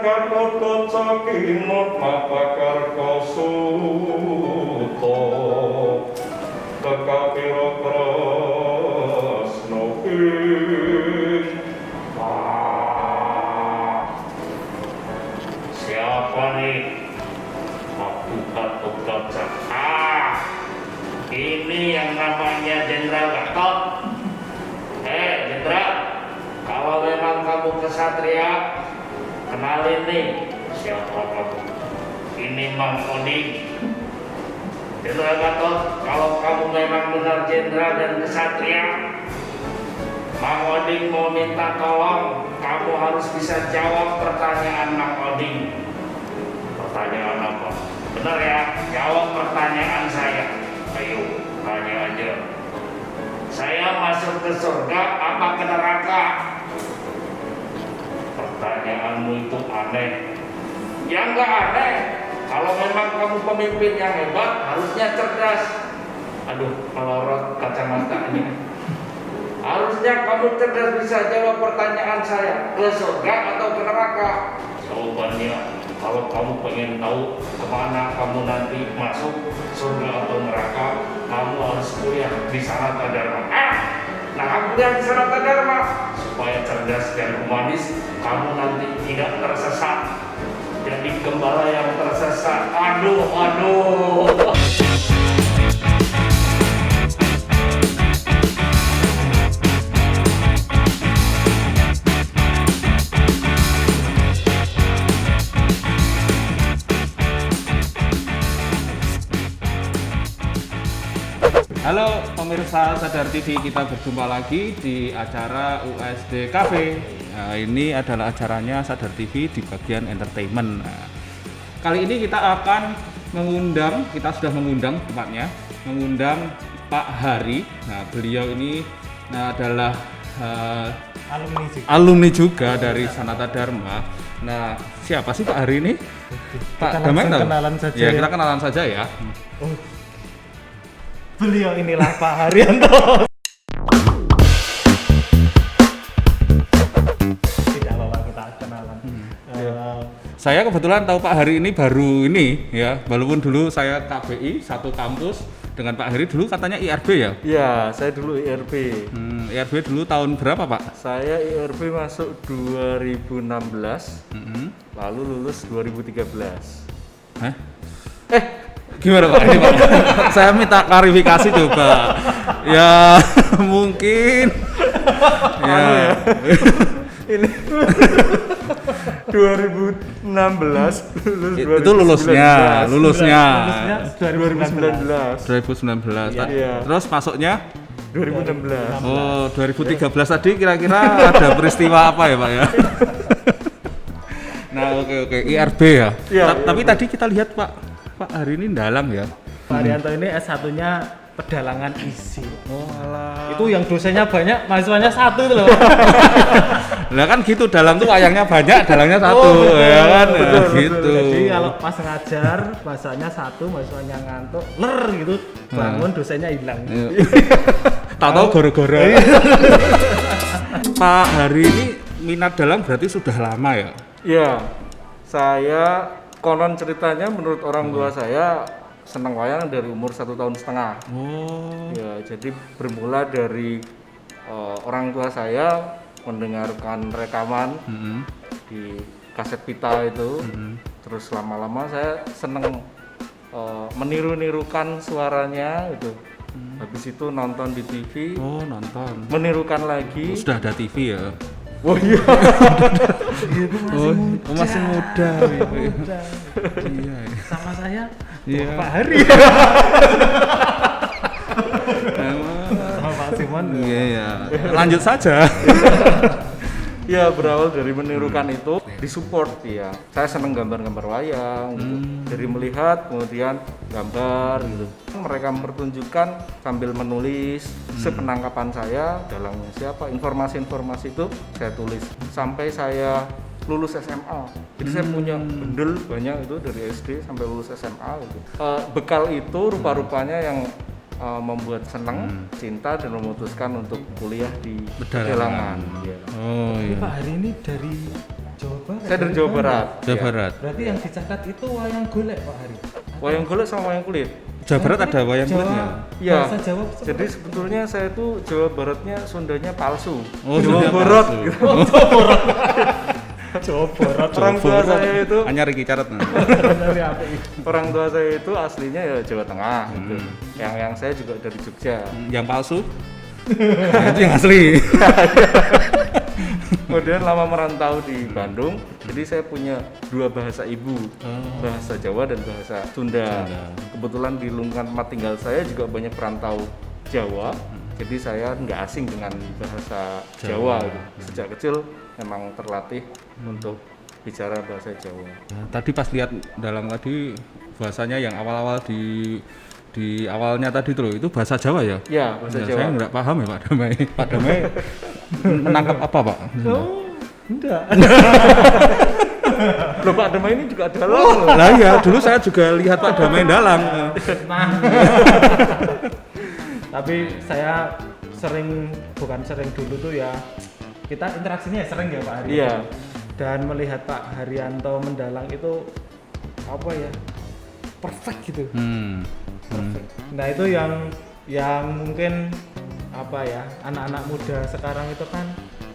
Gatot Sakinot Mapakarko Suto Tekapiro Krasnokin. Siapa nih? Aku Gatot Kaca. Ini yang namanya Jenderal Gatot. Jenderal, kalau memang kamu kesatria, kenalin nih siapa kamu. Ini Mang Oding. Jenderal Gatot, kalau kamu memang benar jenderal dan kesatria, Mang Oding mau minta tolong, kamu harus bisa jawab pertanyaan Mang Oding. Pertanyaan apa? Benar ya, jawab pertanyaan saya. Ayo, tanya aja. Saya masuk ke surga apa ke neraka? Pertanyaanmu itu aneh. Ya enggak aneh. Kalau memang kamu pemimpin yang hebat, harusnya cerdas. Aduh, melorot kacamata ini. Harusnya kamu cerdas bisa jawab pertanyaan saya. Ke surga atau ke neraka? Jawabannya, kalau kamu pengen tahu kemana kamu nanti masuk, surga atau neraka, kamu harus kuliah di Sanata Dharma. Nah, kamu kuliah di Sanata Dharma supaya cerdas dan humanis, kamu nanti tidak tersesat. Jadi gembala yang tersesat. Aduh. Halo pemirsa Sadar TV, kita berjumpa lagi di acara USD Cafe. Nah, ini adalah acaranya Sadar TV di bagian entertainment. Nah, kali ini kita akan sudah mengundang tepatnya, mengundang Pak Hari. Nah, beliau ini adalah alumni juga dari Sanata Dharma. Nah, siapa sih Pak Hari ini? Pak Damai tahu? Kenalan saja. Ya, kita kenalan saja ya. Oh. Beliau inilah Pak Haryanto. Tidak apa-apa, kita kenalan. Saya kebetulan tahu Pak Hari ini baru ini ya, walaupun dulu saya KBI satu kampus dengan Pak Hari dulu katanya IRB ya? Iya, saya dulu IRB. IRB dulu tahun berapa Pak? Saya IRB masuk 2016, lalu lulus 2013. Hah? Gimana Pak? Ini Pak, saya minta klarifikasi coba. Ya mungkin. Ya. Ini 2016 itu lulusnya 2019. 2019. Iya. Terus masuknya 2016. Oh, 2013 tadi kira-kira ada peristiwa apa ya Pak ya? Nah, oke. IRB ya. Iya, Tapi IRB. tadi kita lihat Pak Hari ini dalang ya. Pak Haryanto ini S1-nya pedalangan isi. Oh, alah. Itu yang dosennya banyak, mahasiswanya satu itu loh. Lah kan gitu, dalang tuh wayangnya banyak, dalangnya satu. Ya kan? Betul, Gitu. Jadi kalau pas ngajar, bahasanya satu, mahasiswanya ngantuk, gitu, bangun dosennya hilang. Tahu gara-gara. Pak Hari ini minat dalang berarti sudah lama ya? Iya, saya konon ceritanya menurut orang tua saya senang wayang dari umur 1,5 tahun. Oh. Ya, jadi bermula dari orang tua saya mendengarkan rekaman di kaset pita itu, terus lama-lama saya senang meniru-nirukan suaranya gitu. Habis itu nonton di TV, Oh, nonton. menirukan lagi. Sudah ada TV ya? Oh iya. Masih muda. Iya. Sama saya, Iya. Pak Hari. Sama Pak Simon. Iya. Lanjut saja. Ya, berawal dari menirukan itu disupport ya. Saya seneng gambar-gambar wayang gitu. Dari melihat kemudian gambar gitu. Mereka mempertunjukkan sambil menulis sepenangkapan saya, dalangnya siapa, informasi-informasi itu saya tulis sampai saya lulus SMA. Jadi saya punya bundel banyak itu dari SD sampai lulus SMA gitu. Bekal itu rupa-rupanya yang membuat senang, cinta dan memutuskan untuk kuliah di pedalangan. Ya. Oh Ini iya. Pak Hari ini dari Jawa Barat. Saya dari Jawa Barat. Jawa Ya. Barat. Berarti yang dicatat itu wayang golek Pak Hari. Wayang golek sama wayang kulit. Jawa Barat ada wayang kulitnya. Iya. Bahasa Jawa. Jadi sebetulnya saya tuh Jawa Baratnya Sundanya palsu. Oh, Jawa Sunda Barat. palsu. Gitu. Jawa Barat. Orang tua saya itu Anyar iki caret. Dari apa itu? orang tua saya itu aslinya ya Jawa Tengah gitu. Yang saya juga dari Jogja. Yang palsu. Nah, itu yang asli. Kemudian lama merantau di Bandung, jadi saya punya dua bahasa ibu, bahasa Jawa dan bahasa Sunda. Kebetulan di lingkungan tempat tinggal saya juga banyak perantau Jawa, jadi saya nggak asing dengan bahasa Jawa. Gitu. Sejak kecil memang terlatih untuk bicara bahasa Jawa. Nah, tadi pas lihat dalang tadi bahasanya yang awal-awal di awalnya tadi itu bahasa Jawa ya? Ya, bahasa Nah, Jawa. saya nggak paham ya Pak Damai. Pak Damai menangkap apa Pak? Enggak. Loh Pak Dema ini juga dalang. Lah iya, dulu saya juga lihat Pak Damai dalang. Nah. Tapi saya bukan sering dulu tuh ya. Kita interaksinya sering ya Pak Hari. Iya. Dan melihat Pak Haryanto mendalang itu apa ya? Perfect gitu. Perfect. Nah, itu yang mungkin apa ya? Anak-anak muda sekarang itu kan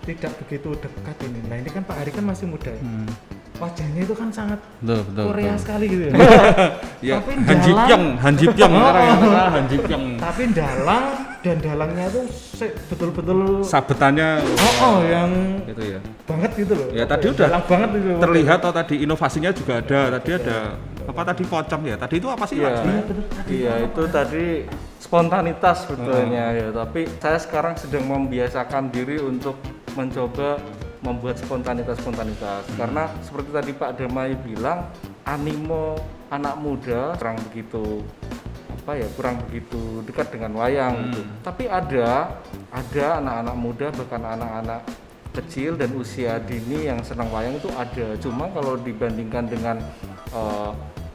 tidak begitu dekat ini. Nah, ini kan Pak Hari kan masih muda. Wajahnya itu kan sangat Betul. Korea sekali gitu ya. Ya, Tapi Han Ji dalang- Pyong, Han Ji Pyong sekarang yang terkenal Han Ji Pyong. Tapi dalang dan dalangnya itu betul-betul Sabetannya yang gitu ya. banget gitu loh. Ya, tadi udah dalang banget gitu loh. Terlihat tadi inovasinya juga ada. Tadi ada apa tadi pocong ya? Tadi itu apa sih Iya. Pak? Iya, itu tadi spontanitas sebetulnya ya. Tapi saya sekarang sedang membiasakan diri untuk mencoba membuat spontanitas. Karena seperti tadi Pak Damai bilang, animo anak muda kurang begitu dekat dengan wayang gitu. Tapi ada anak-anak muda bahkan anak-anak kecil dan usia dini yang senang wayang itu ada. Cuma kalau dibandingkan dengan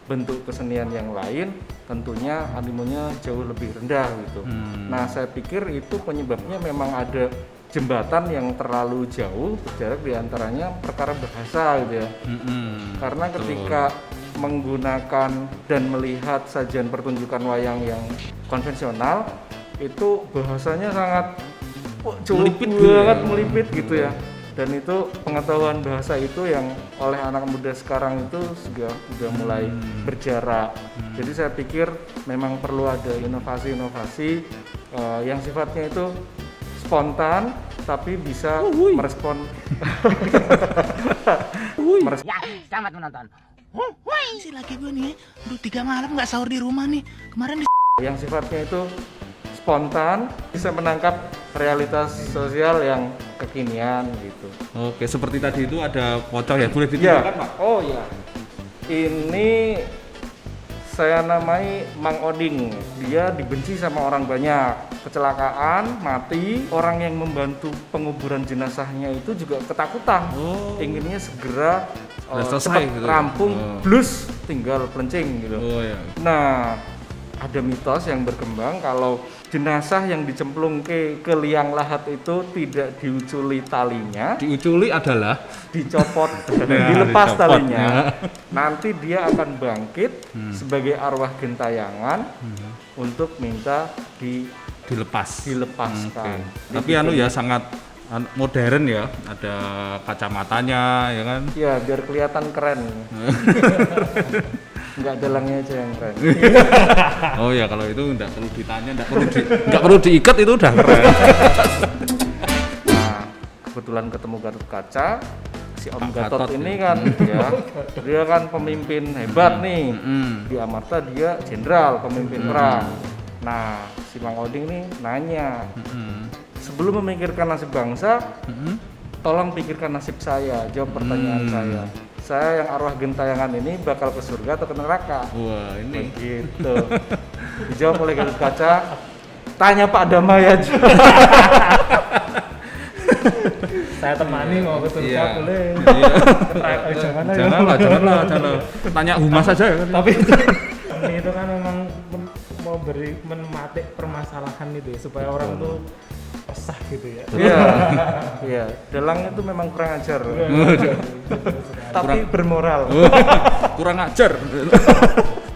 bentuk kesenian yang lain, tentunya animonya jauh lebih rendah gitu. Nah, saya pikir itu penyebabnya memang ada jembatan yang terlalu jauh berjarak di antaranya perkara bahasa gitu ya. Karena ketika menggunakan dan melihat sajian pertunjukan wayang yang konvensional, itu bahasanya sangat melipit gitu ya. Dan itu pengetahuan bahasa itu yang oleh anak muda sekarang itu sudah mulai berjarak. Jadi saya pikir memang perlu ada inovasi-inovasi yang sifatnya itu spontan tapi bisa merespon. Selamat menonton. Si laki gue nih, udah 3 malam nggak sahur di rumah nih. Kemarin yang sifatnya itu spontan bisa menangkap realitas sosial yang kekinian gitu. Oke, seperti tadi itu ada pocong ya, boleh ditunjukkan Pak? Oh ya. Ini saya namai Mang Oding. Dia dibenci sama orang banyak. Kecelakaan, mati. Orang yang membantu penguburan jenazahnya itu juga ketakutan. Inginnya segera selesai cepat gitu. rampung, blus, tinggal pelencing gitu. Oh ya. Nah, ada mitos yang berkembang kalau jenazah yang dicemplung ke liang lahat itu tidak diuculi talinya, Diuculi adalah dicopot, Nah, dilepas dicopot. talinya, nanti dia akan bangkit sebagai arwah gentayangan untuk minta dilepas. dilepaskan. Oke. Tapi anu ya sangat modern ya, ada kacamatanya ya kan. Ya, biar kelihatan keren. Enggak dalangnya aja yang keren. Oh ya, kalau itu enggak perlu ditanya, enggak perlu diikat, itu udah keren. Nah, kebetulan ketemu Gatot Kaca, si Om Pak Gatot Gatot ini ya. kan ya, dia kan pemimpin hebat nih. Di Amarta dia jenderal, pemimpin perang. Nah, si Mang Oding nih nanya, sebelum memikirkan nasib bangsa, tolong pikirkan nasib saya, jawab pertanyaan saya. Saya yang arwah gentayangan ini bakal ke surga atau ke neraka? Wah, ini Begitu. Dijawab oleh Gatot Kaca, tanya Pak Damai aja. Saya temani mau ke surga Iya. boleh. Iya. Janganlah ya. Janganlah. Tanya humas saja ya kan. Tapi itu kan memang mematik permasalahan itu ya, supaya orang tuh resah gitu ya. Iya. Iya, dalang itu memang kurang ajar. Tapi bermoral. Kurang ajar.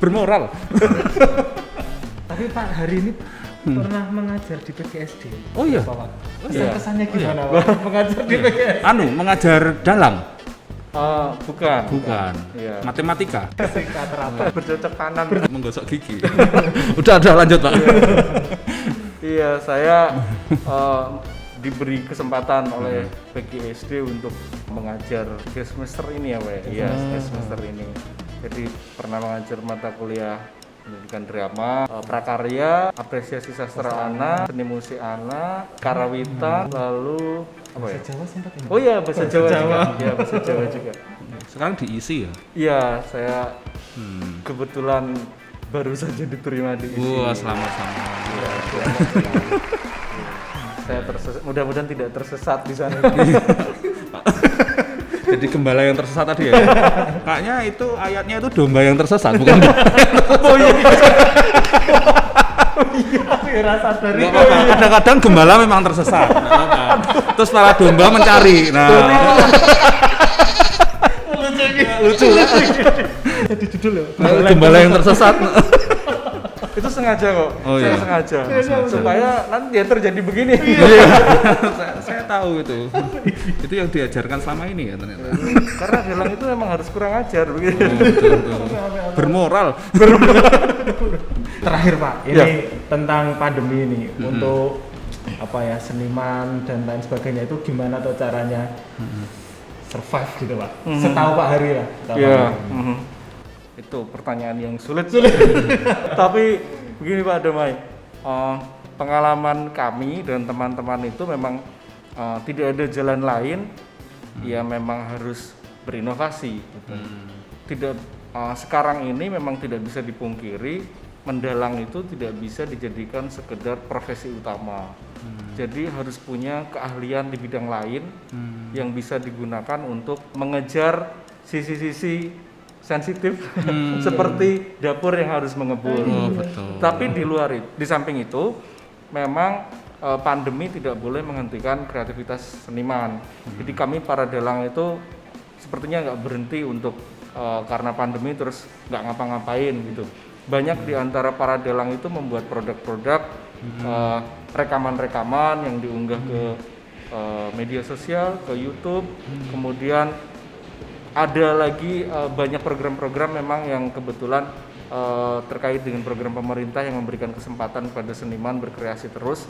Bermoral. Tapi Pak hari ini pernah mengajar di PGSD. Oh iya. Pak. Iya. Kesannya gimana Pak? Mengajar di PGSD. Mengajar dalang. Bukan. Bukan. Iya. Matematika. Fisika terapan. Bercocok tanam. Menggosok gigi. udah lanjut Pak. Iya, saya diberi kesempatan oleh PGSD untuk mengajar 3 semester ini ya Pak. Iya, 3 semester ini. Jadi pernah mengajar mata kuliah pendidikan drama, prakarya, apresiasi sastra anak, seni musik anak, karawita, lalu apa ya? Bahasa Jawa sempat ini. Oh iya, bahasa Jawa juga. Iya, bahasa Jawa juga. Sekarang diisi ya. Iya, saya kebetulan baru saja diterima di ISI. Wah, selamat. Iya, saya mudah-mudahan tidak tersesat di sana. Jadi gembala yang tersesat tadi ya. Kayaknya itu ayatnya itu domba yang tersesat, bukan? Oh iya. Rasa dari Nggak apa-apa. Kadang-kadang gembala memang tersesat. Nggak apa-apa. Terus para domba mencari. Nah, lucu. jadi judul ya. Gembala yang tersesat. Itu sengaja kok. Oh, Saya iya. sengaja. Supaya nanti ya terjadi begini. Iya. saya tahu itu. Itu yang diajarkan selama ini ya ternyata. Karena dalang itu memang harus kurang ajar begitu. Betul. Bermoral. Terakhir Pak, ini Ya. tentang pandemi ini untuk apa ya seniman dan lain sebagainya itu gimana tuh caranya survive gitu Pak? Setahu Pak Hari lah. setahu Pak Iya. Hari. Itu pertanyaan yang sulit. Tapi begini Pak Damai, pengalaman kami dan teman-teman itu memang tidak ada jalan lain, ya memang harus berinovasi. Tidak sekarang ini memang tidak bisa dipungkiri, mendalang itu tidak bisa dijadikan sekedar profesi utama. Jadi harus punya keahlian di bidang lain yang bisa digunakan untuk mengejar sisi-sisi sensitif seperti dapur yang harus mengebul. Betul. Tapi di samping itu memang pandemi tidak boleh menghentikan kreativitas seniman. Jadi kami para dalang itu sepertinya nggak berhenti untuk karena pandemi terus nggak ngapa-ngapain gitu. Banyak di antara para dalang itu membuat produk-produk rekaman-rekaman yang diunggah ke media sosial, ke YouTube, kemudian ada lagi banyak program-program memang yang kebetulan terkait dengan program pemerintah yang memberikan kesempatan pada seniman berkreasi terus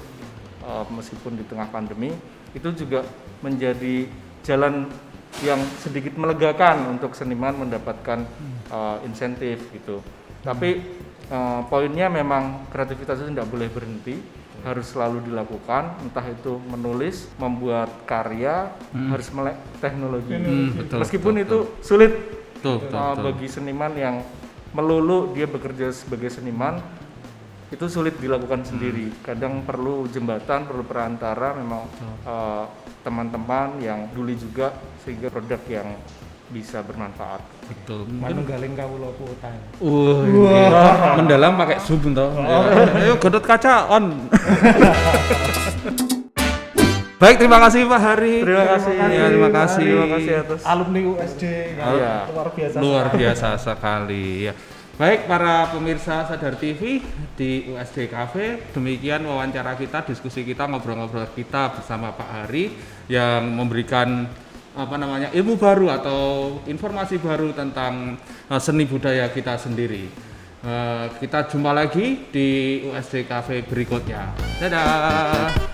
meskipun di tengah pandemi. Itu juga menjadi jalan yang sedikit melegakan untuk seniman mendapatkan insentif gitu. Tapi poinnya memang kreativitas itu tidak boleh berhenti, harus selalu dilakukan, entah itu menulis, membuat karya, harus melek teknologi. Meskipun itu sulit bagi seniman yang melulu dia bekerja sebagai seniman, itu sulit dilakukan sendiri. Kadang perlu jembatan, perlu perantara, memang teman-teman yang peduli juga sehingga produk yang bisa bermanfaat. Betul. Manunggaling kawula putan. Mendalam pakai zoom toh. Ayo Godot kaca on. Baik, terima kasih Pak Hari. Terima kasih. Ya, terima kasih. Terima kasih atas Alumni USD Iya. luar biasa. Sekali ya. Baik para pemirsa Sadar TV di USD Cafe, demikian wawancara kita, diskusi kita, ngobrol-ngobrol kita bersama Pak Hari yang memberikan ilmu baru atau informasi baru tentang seni budaya kita sendiri. Kita jumpa lagi di USD Cafe berikutnya. Dadah.